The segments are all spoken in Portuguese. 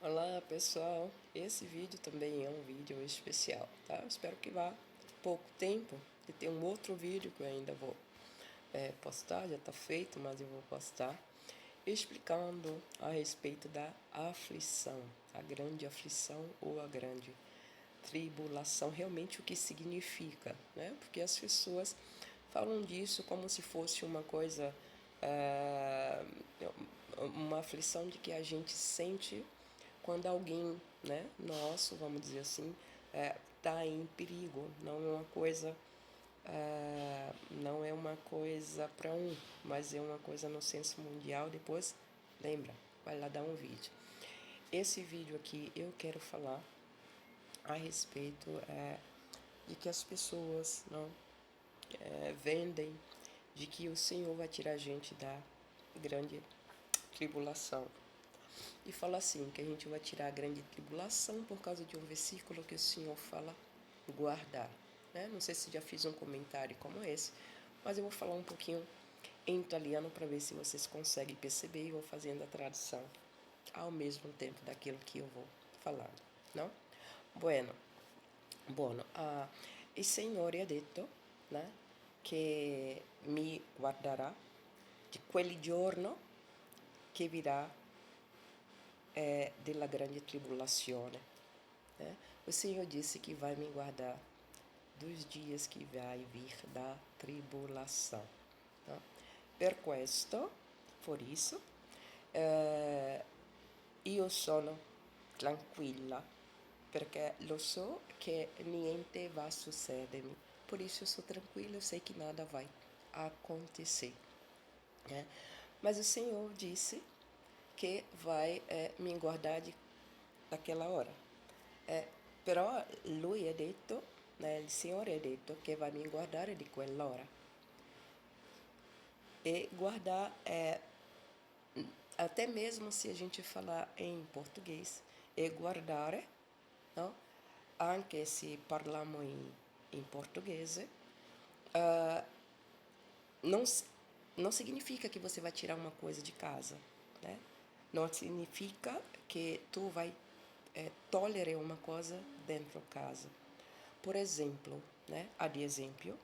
Olá pessoal, esse vídeo também é um vídeo especial, tá? Espero que vá pouco tempo, e tem um outro vídeo que eu ainda vou postar, já está feito, mas eu vou postar, explicando a respeito da aflição, a grande aflição ou a grande tribulação, realmente o que significa, né? Porque as pessoas falam disso como se fosse uma coisa, uma aflição de que a gente sente quando alguém, né, nosso, vamos dizer assim, está em perigo. Não é uma coisa para um, mas é uma coisa no senso mundial. Depois, lembra, vai lá dar um vídeo. Esse vídeo aqui eu quero falar a respeito de que as pessoas não vendem de que o Senhor vai tirar a gente da grande tribulação. E fala assim, que a gente vai tirar a grande tribulação por causa de um versículo que o Senhor fala guardar. Né? Não sei se já fiz um comentário como esse, mas eu vou falar um pouquinho em italiano para ver se vocês conseguem perceber e vou fazendo a tradução ao mesmo tempo daquilo que eu vou falando. Não? Bueno, il Signore ha detto, né, che mi guarderà di quel giorno che virà della grande tribulazione. Né? O Senhor disse que vai me guardar dos dias que vai vir da tribulação. Tá? Per questo, por isso, io sono tranquilla, perché lo so che niente va a succedermi. Por isso eu sou tranquila, eu sei que nada vai acontecer. Né? Mas o Senhor disse que vai me guardar daquela hora. Però lui ha detto, il Signore ha detto che vai me guardare di quell'ora. E guardar até mesmo se a gente falar em português, é guardare, não? Anche se parliamo em português, não, não significa que você vai tirar uma coisa de casa, né? Não significa que tu vai tolerar uma coisa dentro de casa. Por exemplo, né? Ad esempio,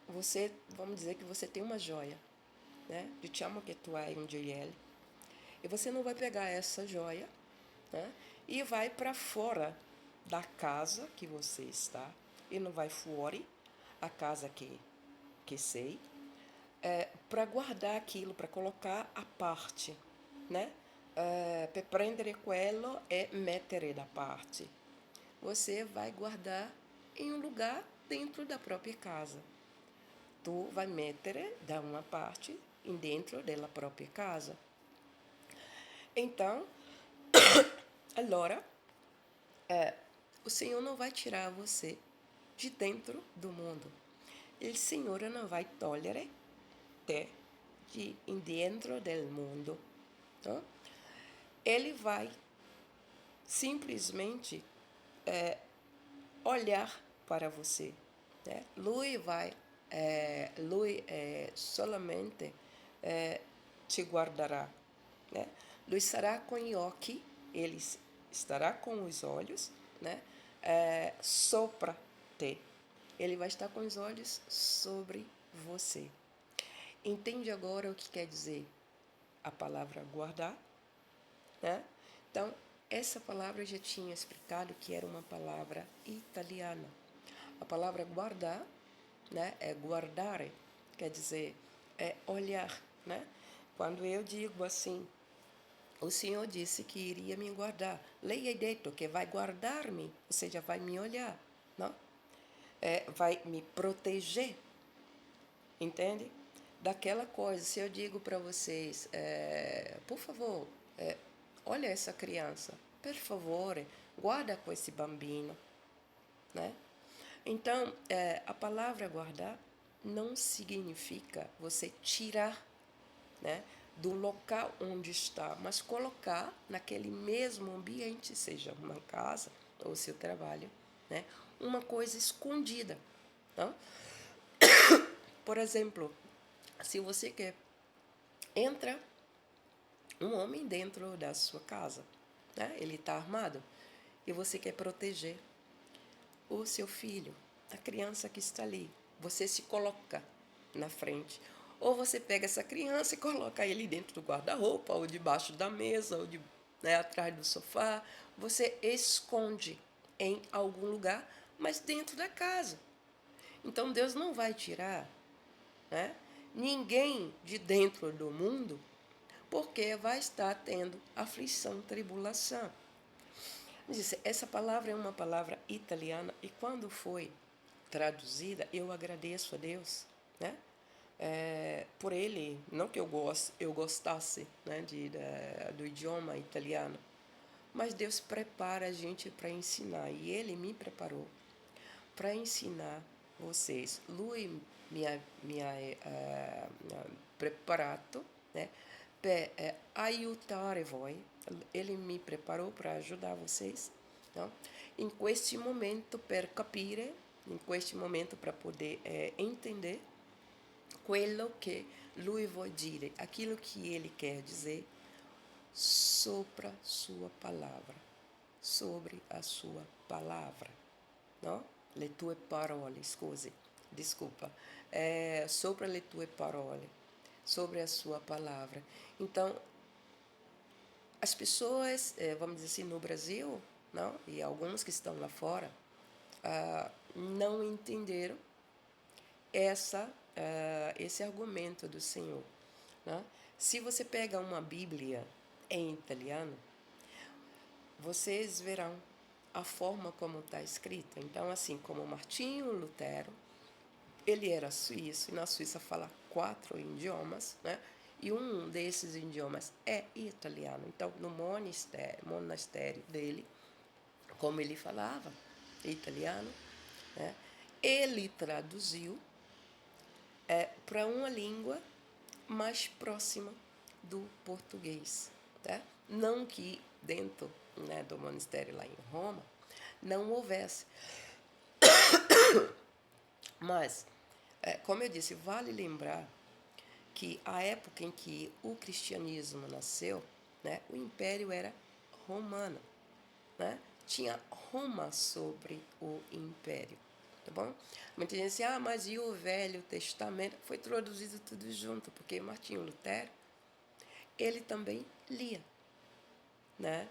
você, vamos dizer que você tem uma joia, né? Diciamo che tu hai um gioiello e você não vai pegar essa joia, né? E vai para fora da casa que você está e não vai fora a casa que sei, para guardar aquilo, para colocar a parte, né? Per prendere quello e mettere da parte. Você vai guardar em um lugar dentro da própria casa. Tu vai mettere da uma parte dentro della própria casa. Então, allora, o Senhor não vai tirar você de dentro do mundo. Il Signore non vai togliere te de dentro del mundo. Não? Ele vai simplesmente olhar para você. Né? Lui solamente te guardará. Né? Lui sarà com gli occhi, ele estará com os olhos, né? Sopra te. Ele vai estar com os olhos sobre você. Entende agora o que quer dizer a palavra guardar? Né? Então, essa palavra eu já tinha explicado que era uma palavra italiana. A palavra guardar, né, é guardare, quer dizer, é olhar. Né? Quando eu digo assim, o Senhor disse que iria me guardar. Lei ha detto que vai guardar-me, ou seja, vai me olhar, não? Vai me proteger, entende? Daquela coisa. Se eu digo para vocês, por favor, olha essa criança, per favore, guarda com esse bambino, né? Então, a palavra guardar não significa você tirar, né, do local onde está, mas colocar naquele mesmo ambiente, seja uma casa ou seu trabalho, né, uma coisa escondida. Não? Por exemplo, se você quer entra um homem dentro da sua casa, né? Ele está armado e você quer proteger o seu filho, a criança que está ali. Você se coloca na frente. Ou você pega essa criança e coloca ele dentro do guarda-roupa, ou debaixo da mesa, ou né, atrás do sofá. Você esconde em algum lugar, mas dentro da casa. Então Deus não vai tirar, né, ninguém de dentro do mundo, porque vai estar tendo aflição, tribulação. Disse, essa palavra é uma palavra italiana e quando foi traduzida, eu agradeço a Deus, né? Por ele, não que eu gostasse, né, do idioma italiano, mas Deus prepara a gente para ensinar e Ele me preparou para ensinar vocês. Lui mi ha preparato, né, per aiutare voi. Ele me preparou para ajudar vocês, no? In questi momento per capire, in questi momento para poder entender quello che lui vuol dire, aquilo que ele quer dizer sobre sua palavra, sobre a sua palavra, no? Le tue parole, scusi, desculpa, sobre le tue parole, sobre a sua palavra. Então, as pessoas, vamos dizer assim, no Brasil, não? E alguns que estão lá fora, não entenderam esse argumento do Senhor. Né? Se você pega uma Bíblia em italiano, vocês verão a forma como está escrito. Então, assim como Martinho Lutero, ele era suíço e na Suíça fala 4 idiomas, né? E um desses idiomas é italiano. Então, no monastério dele, como ele falava italiano, né? Ele traduziu para uma língua mais próxima do português. Tá? Não que dentro, né, do monastério lá em Roma não houvesse. Mas, como eu disse, vale lembrar que a época em que o cristianismo nasceu, né, o império era romano. Né? Tinha Roma sobre o império. Tá bom? Muita gente diz assim, mas e o Velho Testamento? Foi traduzido tudo junto, porque Martinho Lutero, ele também lia, né?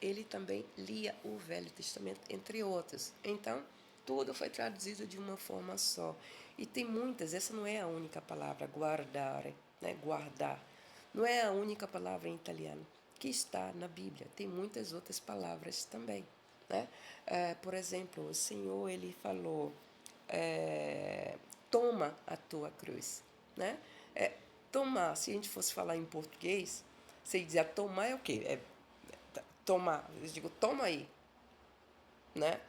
Ele também lia o Velho Testamento, entre outros. Então, tudo foi traduzido de uma forma só. E tem muitas, essa não é a única palavra, guardare, né? Guardar. Não é a única palavra em italiano que está na Bíblia. Tem muitas outras palavras também. Né? Por exemplo, o Senhor ele falou, toma a tua cruz. Né? Tomar, se a gente fosse falar em português, você dizia tomar é o quê? Tomar. Eu digo, toma aí. Né?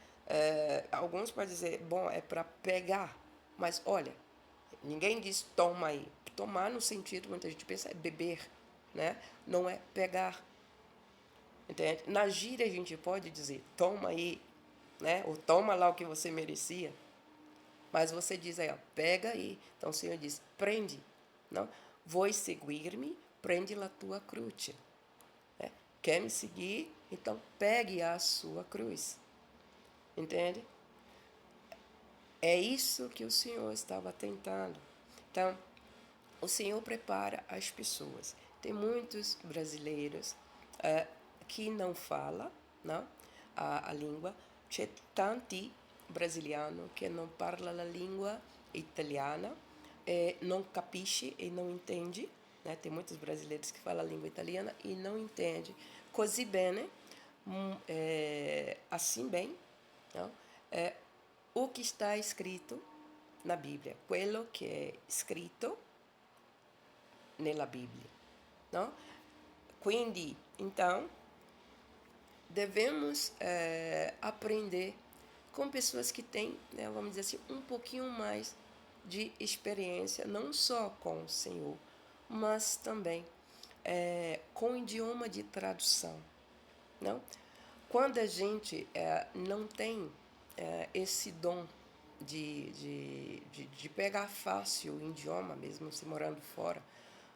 Alguns podem dizer, bom, é para pegar. Mas olha, ninguém diz toma aí. Tomar no sentido, muita gente pensa, é beber. Né? Não é pegar. Entende? Na gíria a gente pode dizer, toma aí, né? Ou toma lá o que você merecia. Mas você diz aí, ó, pega aí. Então o Senhor diz, prende. Não? Voi seguir-me, prende la tua cruz. Né? Quer me seguir? Então pegue a sua cruz. Entende? É isso que o Senhor estava tentando. Então, o Senhor prepara as pessoas. Tem muitos brasileiros que não falam, não, a língua. C'è tanti brasiliani che non parla la lingua italiana, não capisce e não entende. Né? Tem muitos brasileiros que falam a língua italiana e não entende così bene, assim bem, não? O que está escrito na Bíblia, quello che è scritto nella Bibbia, no? Quindi, então, devemos aprender com pessoas que têm, né, vamos dizer assim, um pouquinho mais de experiência, não só com o Senhor, mas também com o idioma de tradução. Não? Quando a gente não tem esse dom de pegar fácil o idioma, mesmo se morando fora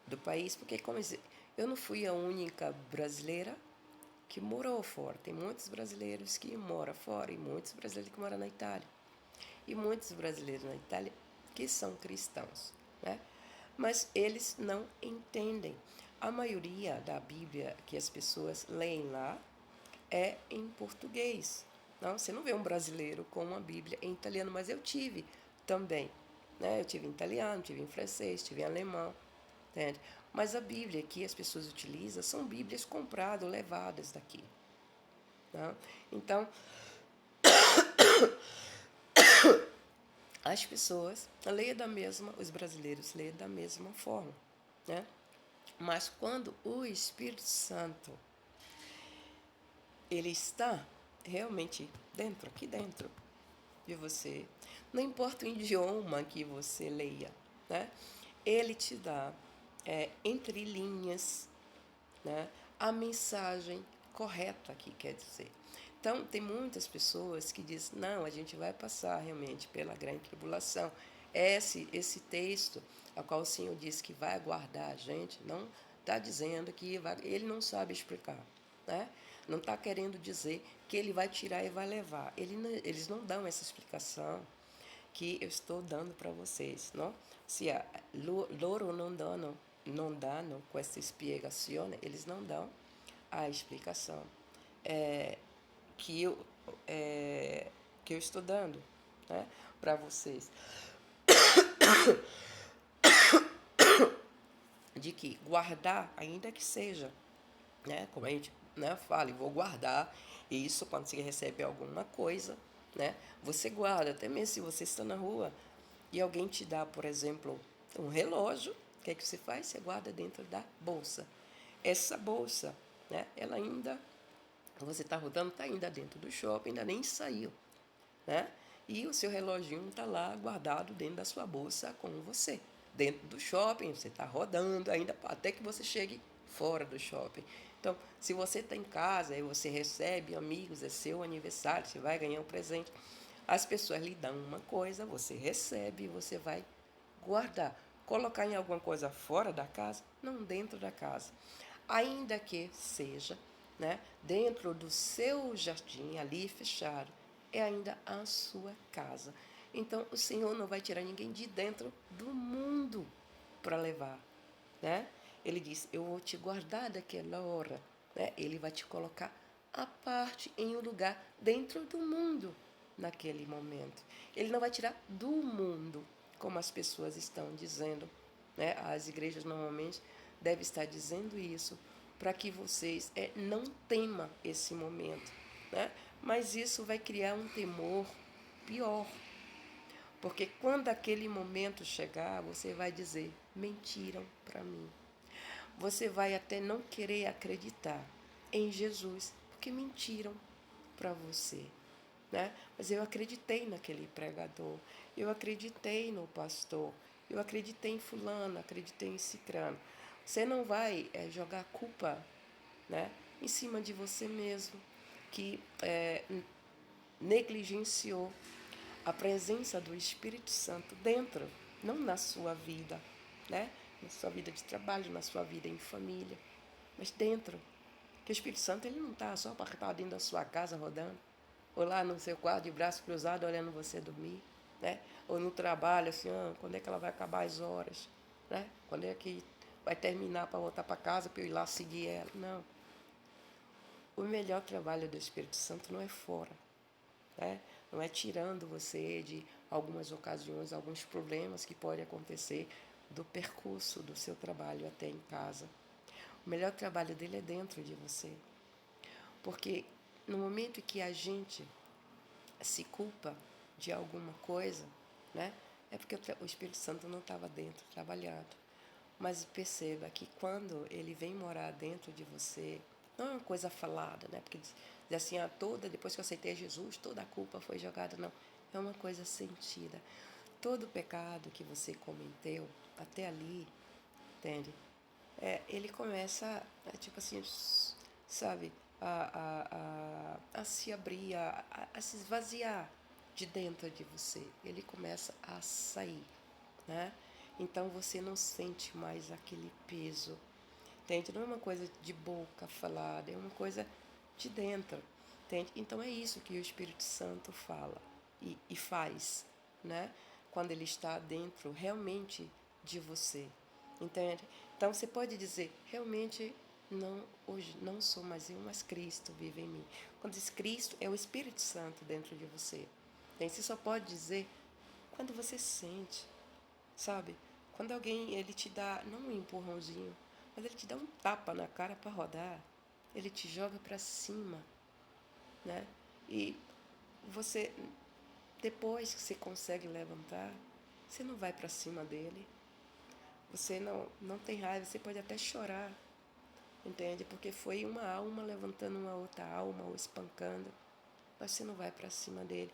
do país, porque como Eu não fui a única brasileira que morou fora. Tem muitos brasileiros que moram fora e muitos brasileiros que moram na Itália. E muitos brasileiros na Itália que são cristãos, né? Mas eles não entendem. A maioria da Bíblia que as pessoas leem lá é em português. Não, você não vê um brasileiro com uma Bíblia em italiano, mas eu tive também. Né? Eu tive em italiano, tive em francês, tive em alemão, entende? Mas a Bíblia que as pessoas utilizam são Bíblias compradas, levadas daqui. Tá? Então, as pessoas leem da mesma, os brasileiros leem da mesma forma. Né? Mas quando o Espírito Santo ele está realmente dentro, aqui dentro de você, não importa o idioma que você leia, né? Ele te dá entre linhas, né, a mensagem correta que quer dizer. Então, tem muitas pessoas que dizem, não, a gente vai passar realmente pela grande tribulação. Esse texto, ao qual o Senhor disse que vai guardar a gente, não está dizendo que vai, ele não sabe explicar. Né? Não está querendo dizer que ele vai tirar e vai levar. Eles não dão essa explicação que eu estou dando para vocês. Não? Se loro não danno questa spiegazione, eles não dão a explicação que, eu, que eu estou dando, né, para vocês. De que guardar, ainda que seja, né, como a gente, né, fala, vou guardar isso quando você recebe alguma coisa, né, você guarda, até mesmo se você está na rua e alguém te dá, por exemplo, um relógio, o que é que você faz? Você guarda dentro da bolsa. Essa bolsa, né, ela ainda, você está rodando, está ainda dentro do shopping, ainda nem saiu, né? E o seu reloginho está lá guardado dentro da sua bolsa com você. Dentro do shopping, você está rodando ainda até que você chegue fora do shopping. Então, se você está em casa e você recebe amigos, é seu aniversário, você vai ganhar um presente, as pessoas lhe dão uma coisa, você recebe e você vai guardar. Colocar em alguma coisa fora da casa, não dentro da casa. Ainda que seja, né, dentro do seu jardim, ali fechado, é ainda a sua casa. Então, o Senhor não vai tirar ninguém de dentro do mundo para levar. Né? Ele diz, eu vou te guardar daquela hora. Né? Ele vai te colocar à parte, em um lugar dentro do mundo, naquele momento. Ele não vai tirar do mundo, como as pessoas estão dizendo. Né? As igrejas normalmente devem estar dizendo isso, para que vocês não temam esse momento. Né? Mas isso vai criar um temor pior. Porque quando aquele momento chegar, você vai dizer, mentiram para mim. Você vai até não querer acreditar em Jesus, porque mentiram para você. Né? Mas eu acreditei naquele pregador, eu acreditei no pastor, eu acreditei em fulano, acreditei em cicrano. Você não vai jogar a culpa, né, em cima de você mesmo, que negligenciou a presença do Espírito Santo dentro, não na sua vida, né? Na sua vida de trabalho, na sua vida em família, mas dentro. Porque o Espírito Santo ele não está só para estar dentro da sua casa rodando, ou lá no seu quarto de braço cruzado olhando você dormir, né? Ou no trabalho, assim, quando é que ela vai acabar as horas, né? Quando é que vai terminar para voltar para casa para eu ir lá seguir ela? Não. O melhor trabalho do Espírito Santo não é fora, né? Não é tirando você de algumas ocasiões, alguns problemas que podem acontecer do percurso do seu trabalho até em casa. O melhor trabalho dele é dentro de você. Porque no momento que a gente se culpa de alguma coisa, né, é porque o Espírito Santo não estava dentro, trabalhado. Mas perceba que quando ele vem morar dentro de você, não é uma coisa falada, né? Porque diz assim, depois que eu aceitei Jesus, toda a culpa foi jogada. Não, é uma coisa sentida. Todo pecado que você cometeu, até ali, entende? Ele começa, tipo assim, sabe, a se abrir, a se esvaziar de dentro de você. Ele começa a sair, né? Então você não sente mais aquele peso. entende? Não é uma coisa de boca falada, é uma coisa de dentro, entende? Então é isso que o Espírito Santo fala e faz, né? Quando ele está dentro realmente de você, entende? Então você pode dizer, realmente não, hoje não sou mais eu, mas Cristo vive em mim. Quando diz Cristo, é o Espírito Santo dentro de você. Você só pode dizer quando você sente, sabe? Quando alguém ele te dá, não um empurrãozinho, mas ele te dá um tapa na cara para rodar, ele te joga para cima, né? E você, depois que você consegue levantar, você não vai para cima dele, você não tem raiva, você pode até chorar, entende? Porque foi uma alma levantando uma outra alma ou espancando, mas você não vai para cima dele.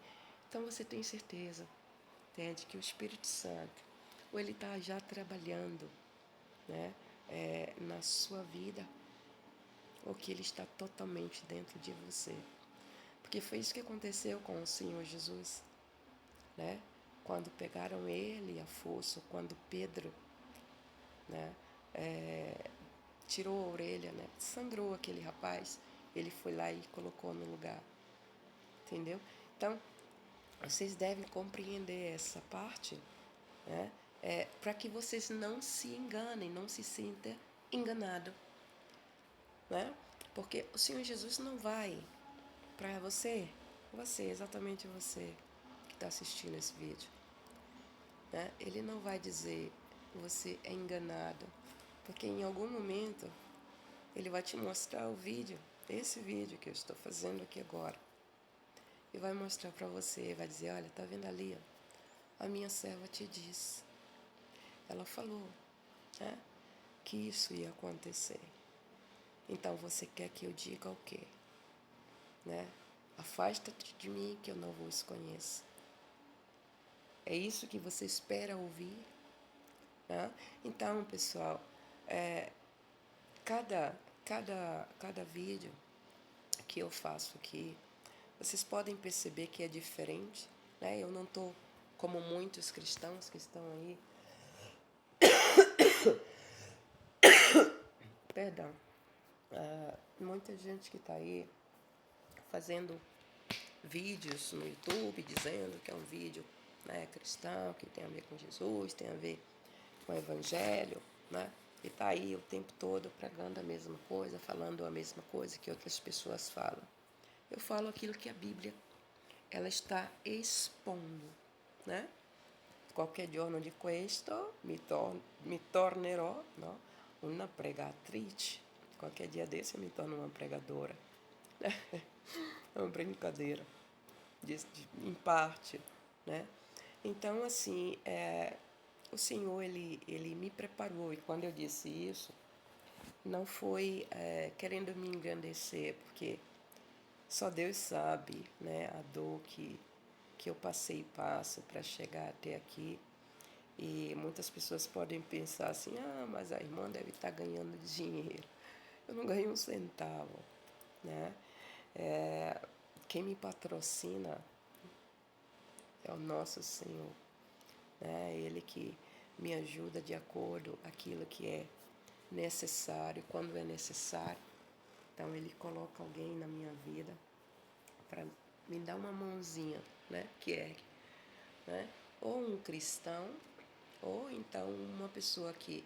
Então você tem certeza, entende? Que o Espírito Santo, ou ele está já trabalhando, né? Na sua vida, ou que ele está totalmente dentro de você. Porque foi isso que aconteceu com o Senhor Jesus, né? Quando pegaram ele a força, quando Pedro, né? Tirou a orelha, né? Sangrou aquele rapaz, ele foi lá e colocou no lugar, entendeu? Então, vocês devem compreender essa parte, né? Para que vocês não se enganem, não se sintam enganados, né? Porque o Senhor Jesus não vai para você, exatamente você que está assistindo esse vídeo, né? Ele não vai dizer você é enganado, porque em algum momento ele vai te mostrar o vídeo, esse vídeo que eu estou fazendo aqui agora, e vai mostrar para você, vai dizer, olha, tá vendo ali, ó? A minha serva te disse, ela falou, né, que isso ia acontecer. Então você quer que eu diga o quê? Né? Afasta-te de mim que eu não vos conheço. É isso que você espera ouvir? Né? Então, pessoal, cada vídeo que eu faço aqui, vocês podem perceber que é diferente, né? Eu não estou como muitos cristãos que estão aí. Perdão. Muita gente que está aí fazendo vídeos no YouTube dizendo que é um vídeo, né, cristão, que tem a ver com Jesus, tem a ver com o Evangelho, né? E está aí o tempo todo pregando a mesma coisa, falando a mesma coisa que outras pessoas falam. Eu falo aquilo que a Bíblia ela está expondo, né? Qualche giorno di questo mi tornerò, no? Una pregatrice. Qualquer dia desse eu me torno uma pregadora. É uma brincadeira, em parte, né? Então, assim, o Senhor, ele me preparou. E quando eu disse isso, não foi querendo me engrandecer, porque só Deus sabe, né, a dor que eu passei e passo para chegar até aqui. E muitas pessoas podem pensar assim, mas a irmã deve estar ganhando dinheiro. Eu não ganho um centavo, né? Quem me patrocina é o nosso Senhor, né? Ele que me ajuda de acordo com aquilo que é necessário, quando é necessário. Então ele coloca alguém na minha vida para me dar uma mãozinha, né? Que é, né? Ou um cristão, ou então uma pessoa que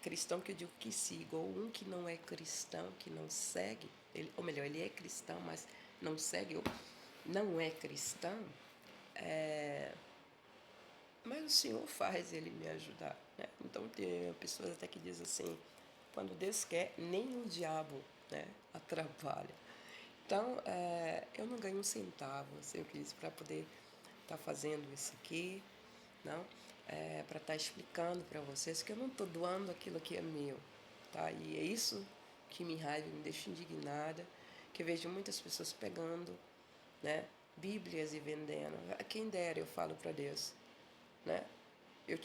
cristão que eu digo que siga, ou um que não é cristão, que não segue, ou melhor, ele é cristão, mas não segue, ou não é cristão, mas o Senhor faz ele me ajudar, né? Então tem pessoas até que dizem assim, quando Deus quer, nem o diabo, né, atrapalha. Então, eu não ganho um centavo, sempre isso, para poder estar fazendo isso aqui, não? Para estar explicando para vocês que eu não estou doando aquilo que é meu, tá? E é isso que me raiva, me deixa indignada, que eu vejo muitas pessoas pegando, né, Bíblias e vendendo. A quem dera, eu falo para Deus, né? Eu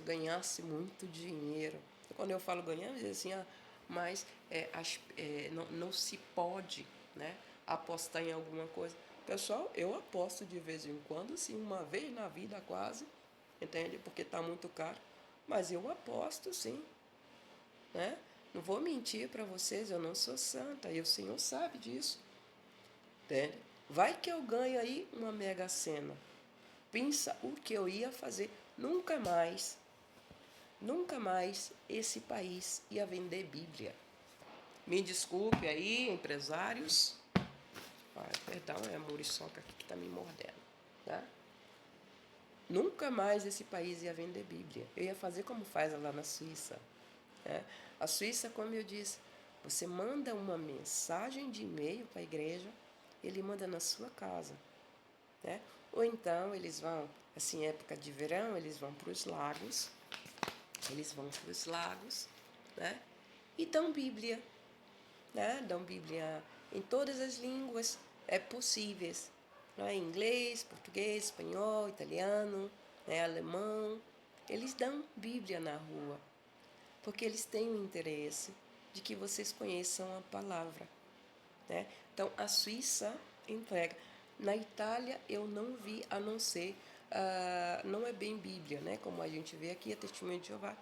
ganhasse muito dinheiro. Quando eu falo ganhar, eu digo assim, mas não se pode, né, apostar em alguma coisa. Pessoal, eu aposto de vez em quando, assim, uma vez na vida quase, entende? Porque está muito caro. Mas eu aposto sim, né? Não vou mentir para vocês, eu não sou santa, e o Senhor sabe disso. Entende? Vai que eu ganho aí uma mega sena. Pensa o que eu ia fazer. Nunca mais esse país ia vender Bíblia. Me desculpe aí, empresários. Perdão, é a muriçoca aqui que está me mordendo. Tá? Nunca mais esse país ia vender Bíblia. Eu ia fazer como faz lá na Suíça. Né? A Suíça, como eu disse, você manda uma mensagem de e-mail para a igreja, ele manda na sua casa. Né? Ou então eles vão, assim, época de verão, eles vão para os lagos, né? E dão Bíblia, né? Dão Bíblia em todas as línguas possíveis, né? Inglês, português, espanhol, italiano, né? Alemão. Eles dão Bíblia na rua, porque eles têm o interesse de que vocês conheçam a palavra. Né? Então, a Suíça entrega. Na Itália, eu não vi, a não ser, não é bem Bíblia, né? Como a gente vê aqui, a Testemunha de Jeová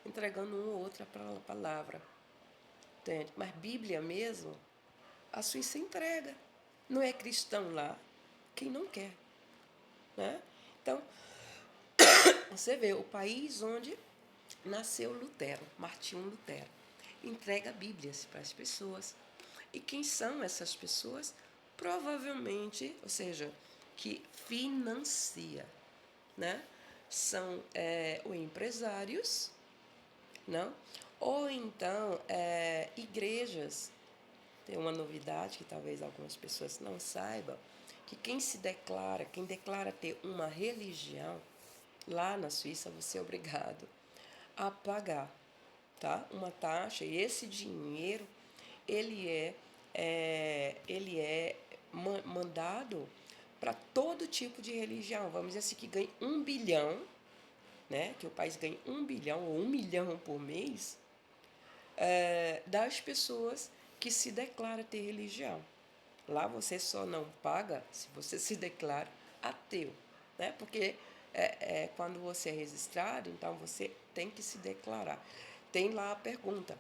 entregando uma ou outra palavra. Entende? Mas Bíblia mesmo, a Suíça entrega. Não é cristão lá quem não quer. Né? Então, você vê, o país onde nasceu Lutero, Martinho Lutero, entrega Bíblias para as pessoas. E quem são essas pessoas? Provavelmente, ou seja, que financia, né? São ou empresários, não? Ou então igrejas. Tem uma novidade que talvez algumas pessoas não saibam, que quem declara ter uma religião, lá na Suíça você é obrigado a pagar, tá? Uma taxa, e esse dinheiro ele é mandado para todo tipo de religião. Vamos dizer assim, que ganhe 1 bilhão, né? Que o país ganhe 1 bilhão ou 1 milhão por mês, das pessoas que se declaram ter religião. Lá você só não paga se você se declara ateu, né? Porque quando você é registrado, então você tem que se declarar. Tem lá a pergunta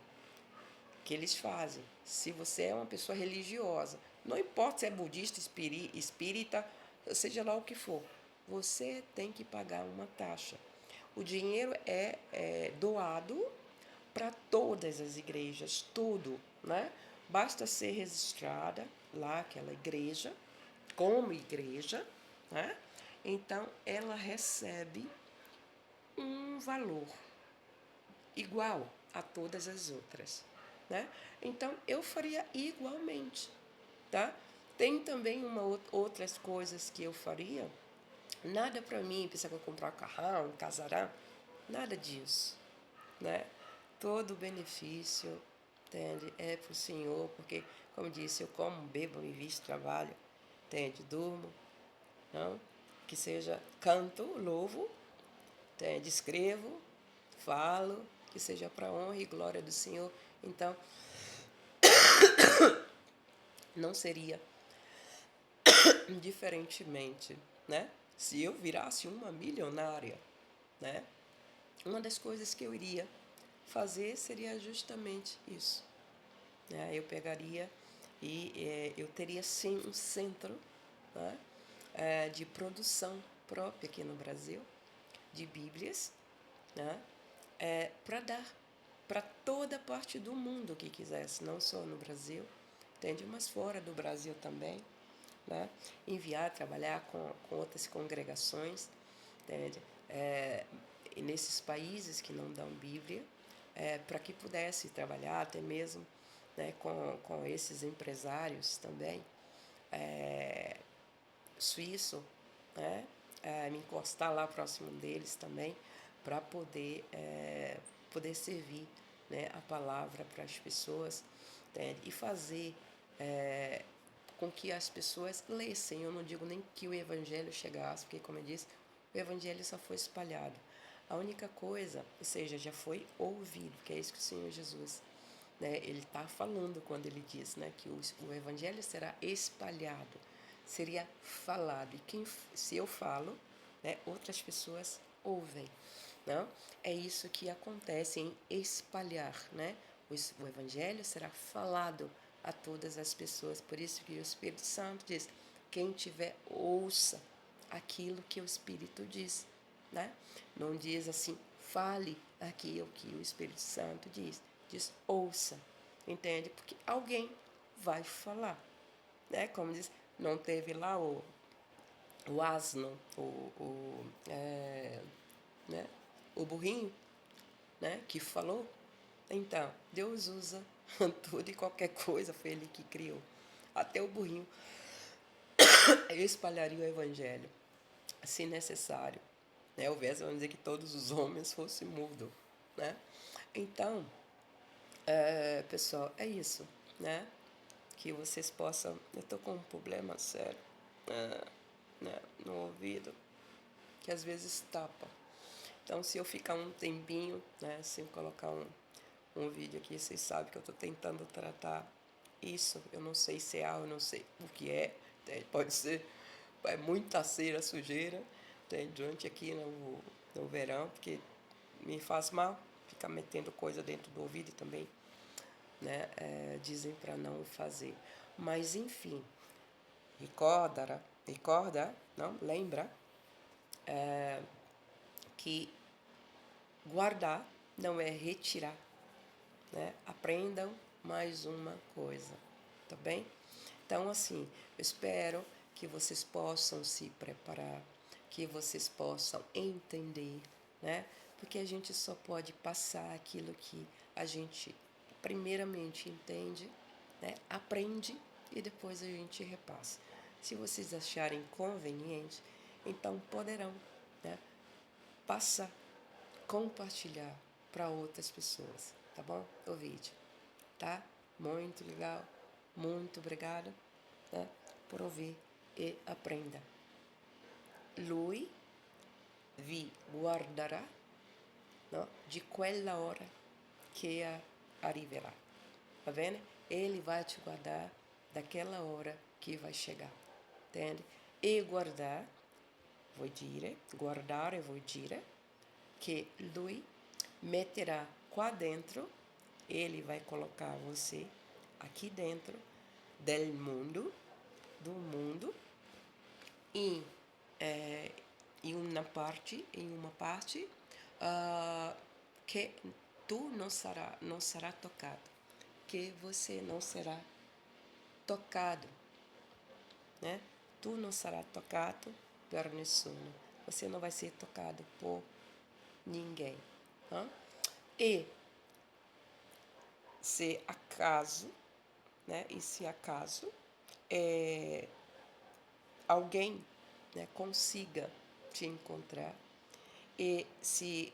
que eles fazem, se você é uma pessoa religiosa, não importa se é budista, espírita, seja lá o que for, você tem que pagar uma taxa. O dinheiro é doado para todas as igrejas, tudo, né? Basta ser registrada lá, aquela igreja, como igreja, né? Então, ela recebe um valor igual a todas as outras, né? Então, eu faria igualmente, tá? Tem também outras coisas que eu faria. Nada para mim, pensar que eu comprar um carrão, um casarão, nada disso, né? Todo o benefício, entende? É para o Senhor, porque, como disse, eu como, bebo, me visto, trabalho, entende? Durmo, não? Que seja canto, louvo, entende? Escrevo, falo, que seja para a honra e glória do Senhor. Então, não seria diferentemente, né? Se eu virasse uma milionária, né? Uma das coisas que eu iria fazer seria justamente isso. Né? Eu pegaria e eu teria sim um centro, né? De produção própria aqui no Brasil, de Bíblias, né? Para dar para toda parte do mundo que quisesse, não só no Brasil, entende? Mas fora do Brasil também, né? Enviar, trabalhar com outras congregações, entende? E nesses países que não dão Bíblia, para que pudesse trabalhar até mesmo, né, com esses empresários também, suíço, né, me encostar lá próximo deles também, para poder servir, né, a palavra para as pessoas, né, e fazer com que as pessoas lessem. Eu não digo nem que o evangelho chegasse, porque, como eu disse, o evangelho só foi espalhado. A única coisa, ou seja, já foi ouvido, que é isso que o Senhor Jesus, né, ele está falando quando ele diz, né, que o evangelho será espalhado, seria falado. E se eu falo, né, outras pessoas ouvem. Não? É isso que acontece em espalhar, né, o Evangelho será falado a todas as pessoas. Por isso que o Espírito Santo diz, quem tiver, ouça aquilo que o Espírito diz. Né? Não diz assim, fale aquilo que o Espírito Santo diz. Diz, ouça. Entende? Porque alguém vai falar. Né? Como diz, não teve lá o asno, né? O burrinho, né? Que falou. Então, Deus usa tudo e qualquer coisa, foi Ele que criou. Até o burrinho espalharia o Evangelho, se necessário. Né? O verso vai dizer que todos os homens fossem mudos. Né? Então, pessoal, é isso. Né? Que vocês possam... Eu estou com um problema sério, né? No ouvido, que às vezes tapa. Então, se eu ficar um tempinho, né, sem colocar um vídeo aqui, vocês sabem que eu estou tentando tratar isso. Eu não sei se é eu não sei o que é. Pode ser muita cera, sujeira, durante aqui no verão, porque me faz mal ficar metendo coisa dentro do ouvido também. Né? Dizem para não fazer. Mas, enfim, recorda, não? Lembra que guardar não é retirar. Né? Aprendam mais uma coisa, tá bem? Então, assim, eu espero que vocês possam se preparar, que vocês possam entender, né? Porque a gente só pode passar aquilo que a gente primeiramente entende, né? Aprende e depois a gente repassa. Se vocês acharem conveniente, então poderão, né, passar, compartilhar para outras pessoas, tá bom? O vídeo, tá? Muito legal, muito obrigada, né, por ouvir e aprenda. Lui vi guardará, no, di quella ora che arriverà, va bene? Ele vai te guardar daquela hora que vai chegar, entende? E guardar, guardare vuol dire que lui meterá qua dentro, ele vai colocar você aqui dentro do mundo, em uma parte que tu não será tocado, que você não será tocado, né? Tu não será tocado por nessuno, você não vai ser tocado por ninguém. Tá? E se acaso, né? E se acaso alguém, né, consiga te encontrar e se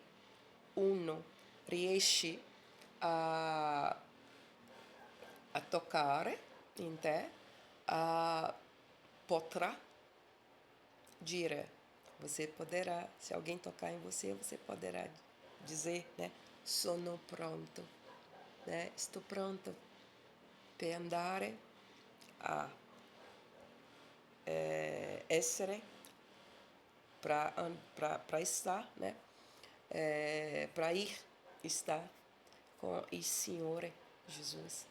uno riesce a toccare in te, potrà dire, você poderá, se alguém tocar em você, você poderá dizer, né, sono pronto, né, estou pronto per andare a essere, para estar, né, para ir estar com o Senhor Jesus,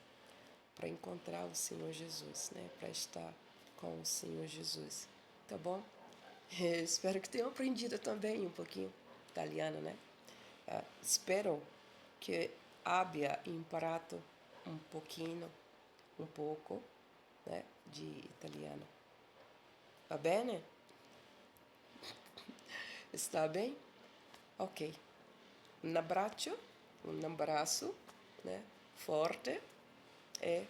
para encontrar o Senhor Jesus, né, para estar com o Senhor Jesus, tá bom? Espero que tenham aprendido também um pouquinho italiano, né? Spero che abbia imparato un poco, né, di italiano. Va bene? Está bem? Ok. Un abraço, né, forte e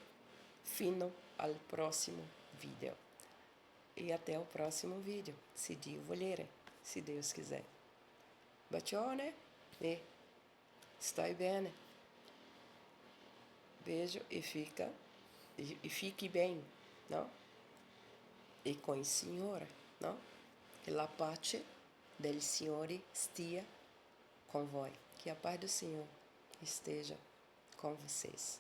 fino al prossimo video. E até o próximo vídeo, se Dio volere, se Deus quiser. Bacione e stai bene. Beijo e fique bem, não? E com il Signore, não? Que la pace del Signore stia com voi. Que a paz do Senhor esteja com vocês.